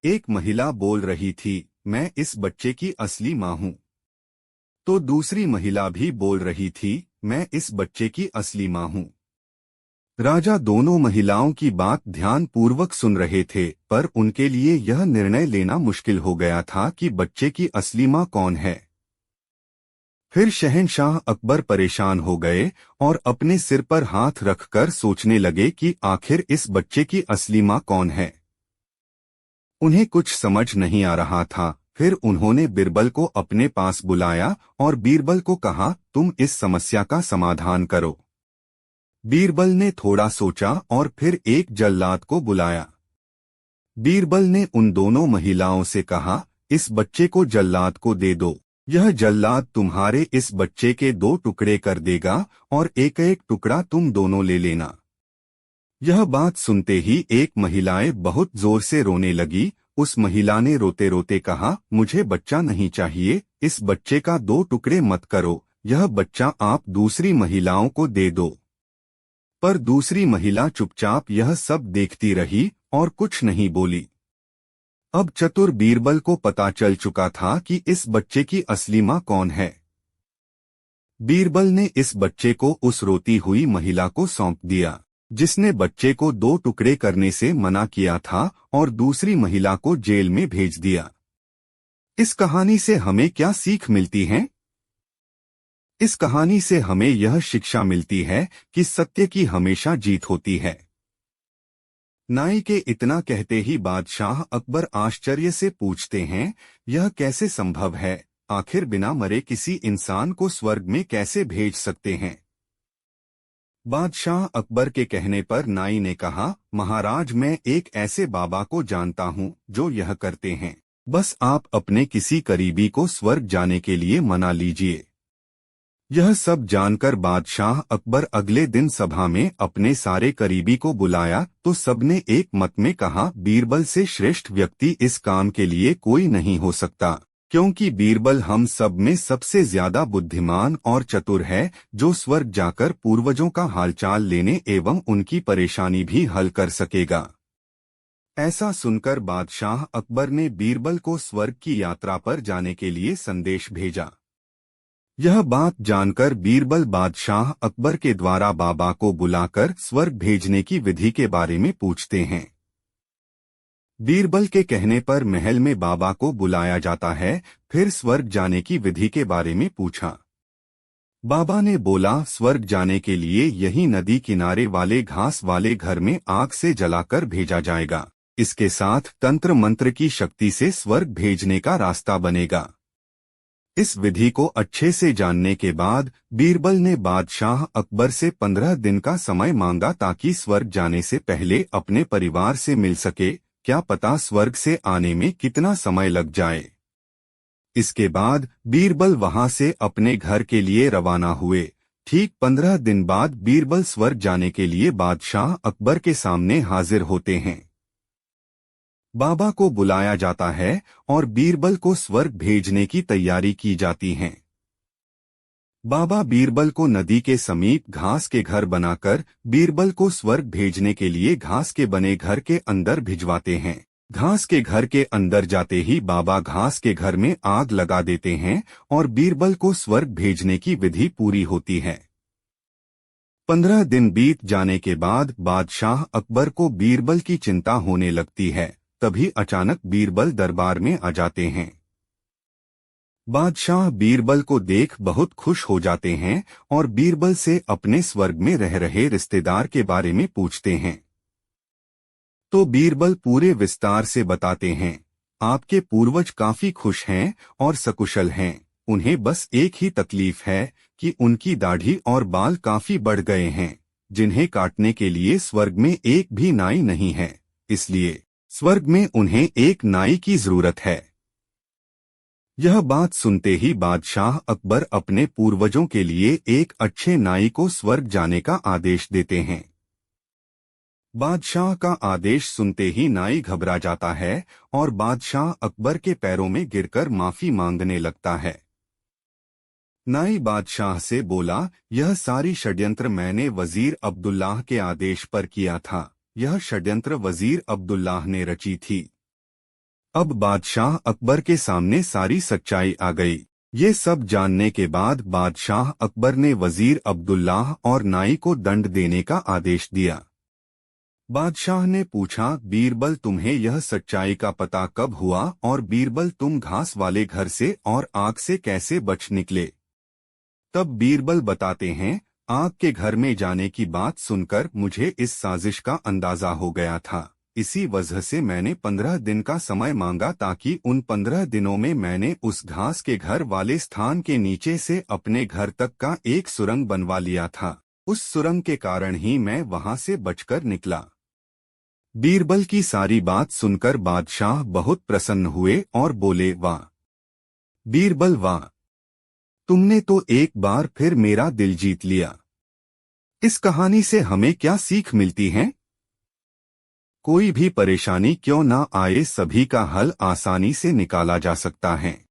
एक महिला बोल रही थी, मैं इस बच्चे की असली माँ हूँ। तो दूसरी महिला भी बोल रही थी, मैं इस बच्चे की असली माँ हूँ। राजा दोनों महिलाओं की बात ध्यानपूर्वक सुन रहे थे, पर उनके लिए यह निर्णय लेना मुश्किल हो गया था कि बच्चे की असली माँ कौन है। फिर शहंशाह अकबर परेशान हो गए और अपने सिर पर हाथ रखकर सोचने लगे कि आखिर इस बच्चे की असली माँ कौन है। उन्हें कुछ समझ नहीं आ रहा था। फिर उन्होंने बीरबल को अपने पास बुलाया और बीरबल को कहा, तुम इस समस्या का समाधान करो। बीरबल ने थोड़ा सोचा और फिर एक जल्लाद को बुलाया। बीरबल ने उन दोनों महिलाओं से कहा, इस बच्चे को जल्लाद को दे दो। यह जल्लाद तुम्हारे इस बच्चे के 2 टुकड़े कर देगा और एक एक टुकड़ा तुम दोनों ले लेना। यह बात सुनते ही एक महिलाएं बहुत जोर से रोने लगी। उस महिला ने रोते रोते कहा, मुझे बच्चा नहीं चाहिए, इस बच्चे का 2 टुकड़े मत करो, यह बच्चा आप दूसरी महिलाओं को दे दो। पर दूसरी महिला चुपचाप यह सब देखती रही और कुछ नहीं बोली। अब चतुर बीरबल को पता चल चुका था कि इस बच्चे की असली माँ कौन है। बीरबल ने इस बच्चे को उस रोती हुई महिला को सौंप दिया, जिसने बच्चे को 2 टुकड़े करने से मना किया था, और दूसरी महिला को जेल में भेज दिया। इस कहानी से हमें क्या सीख मिलती है? इस कहानी से हमें यह शिक्षा मिलती है कि सत्य की हमेशा जीत होती है। नाई के इतना कहते ही बादशाह अकबर आश्चर्य से पूछते हैं, यह कैसे संभव है? आखिर बिना मरे किसी इंसान को स्वर्ग में कैसे भेज सकते हैं? बादशाह अकबर के कहने पर नाई ने कहा, महाराज, मैं एक ऐसे बाबा को जानता हूँ जो यह करते हैं। बस आप अपने किसी करीबी को स्वर्ग जाने के लिए मना लीजिए। यह सब जानकर बादशाह अकबर अगले दिन सभा में अपने सारे करीबी को बुलाया तो सबने एक मत में कहा, बीरबल से श्रेष्ठ व्यक्ति इस काम के लिए कोई नहीं हो सकता, क्योंकि बीरबल हम सब में सबसे ज्यादा बुद्धिमान और चतुर है, जो स्वर्ग जाकर पूर्वजों का हालचाल लेने एवं उनकी परेशानी भी हल कर सकेगा। ऐसा सुनकर बादशाह अकबर ने बीरबल को स्वर्ग की यात्रा पर जाने के लिए संदेश भेजा। यह बात जानकर बीरबल बादशाह अकबर के द्वारा बाबा को बुलाकर स्वर्ग भेजने की विधि के बारे में पूछते हैं। बीरबल के कहने पर महल में बाबा को बुलाया जाता है। फिर स्वर्ग जाने की विधि के बारे में पूछा। बाबा ने बोला, स्वर्ग जाने के लिए यही नदी किनारे वाले घास वाले घर में आग से जलाकर भेजा जाएगा। इसके साथ तंत्र मंत्र की शक्ति से स्वर्ग भेजने का रास्ता बनेगा। इस विधि को अच्छे से जानने के बाद बीरबल ने बादशाह अकबर से 15 दिन का समय मांगा ताकि स्वर्ग जाने से पहले अपने परिवार से मिल सके। क्या पता स्वर्ग से आने में कितना समय लग जाए। इसके बाद बीरबल वहां से अपने घर के लिए रवाना हुए। ठीक 15 दिन बाद बीरबल स्वर्ग जाने के लिए बादशाह अकबर के सामने हाजिर होते हैं। बाबा को बुलाया जाता है और बीरबल को स्वर्ग भेजने की तैयारी की जाती है। बाबा बीरबल को नदी के समीप घास के घर बनाकर बीरबल को स्वर्ग भेजने के लिए घास के बने घर के अंदर भिजवाते हैं। घास के घर के अंदर जाते ही बाबा घास के घर में आग लगा देते हैं और बीरबल को स्वर्ग भेजने की विधि पूरी होती है। 15 दिन बीत जाने के बाद बादशाह अकबर को बीरबल की चिंता होने लगती है। तभी अचानक बीरबल दरबार में आ जाते हैं। बादशाह बीरबल को देख बहुत खुश हो जाते हैं और बीरबल से अपने स्वर्ग में रह रहे रिश्तेदार के बारे में पूछते हैं। तो बीरबल पूरे विस्तार से बताते हैं, आपके पूर्वज काफी खुश हैं और सकुशल हैं। उन्हें बस एक ही तकलीफ है कि उनकी दाढ़ी और बाल काफी बढ़ गए हैं, जिन्हें काटने के लिए स्वर्ग में एक भी नाई नहीं है। इसलिए स्वर्ग में उन्हें एक नाई की जरूरत है। यह बात सुनते ही बादशाह अकबर अपने पूर्वजों के लिए एक अच्छे नाई को स्वर्ग जाने का आदेश देते हैं। बादशाह का आदेश सुनते ही नाई घबरा जाता है और बादशाह अकबर के पैरों में गिरकर माफी मांगने लगता है। नाई बादशाह से बोला, यह सारी षड्यंत्र मैंने वजीर अब्दुल्लाह के आदेश पर किया था। यह षड्यंत्र वजीर अब्दुल्लाह ने रची थी। अब बादशाह अकबर के सामने सारी सच्चाई आ गई। ये सब जानने के बाद बादशाह अकबर ने वजीर अब्दुल्लाह और नाई को दंड देने का आदेश दिया। बादशाह ने पूछा, बीरबल तुम्हें यह सच्चाई का पता कब हुआ और बीरबल तुम घास वाले घर से और आग से कैसे बच निकले? तब बीरबल बताते हैं, आग के घर में जाने की बात सुनकर मुझे इस साजिश का अंदाजा हो गया था। इसी वजह से मैंने 15 दिन का समय मांगा ताकि उन 15 दिनों में मैंने उस घास के घर वाले स्थान के नीचे से अपने घर तक का एक सुरंग बनवा लिया था। उस सुरंग के कारण ही मैं वहां से बचकर निकला। बीरबल की सारी बात सुनकर बादशाह बहुत प्रसन्न हुए और बोले, वाह बीरबल वाह, तुमने तो एक बार फिर मेरा दिल जीत लिया। इस कहानी से हमें क्या सीख मिलती है? कोई भी परेशानी क्यों ना आए, सभी का हल आसानी से निकाला जा सकता है।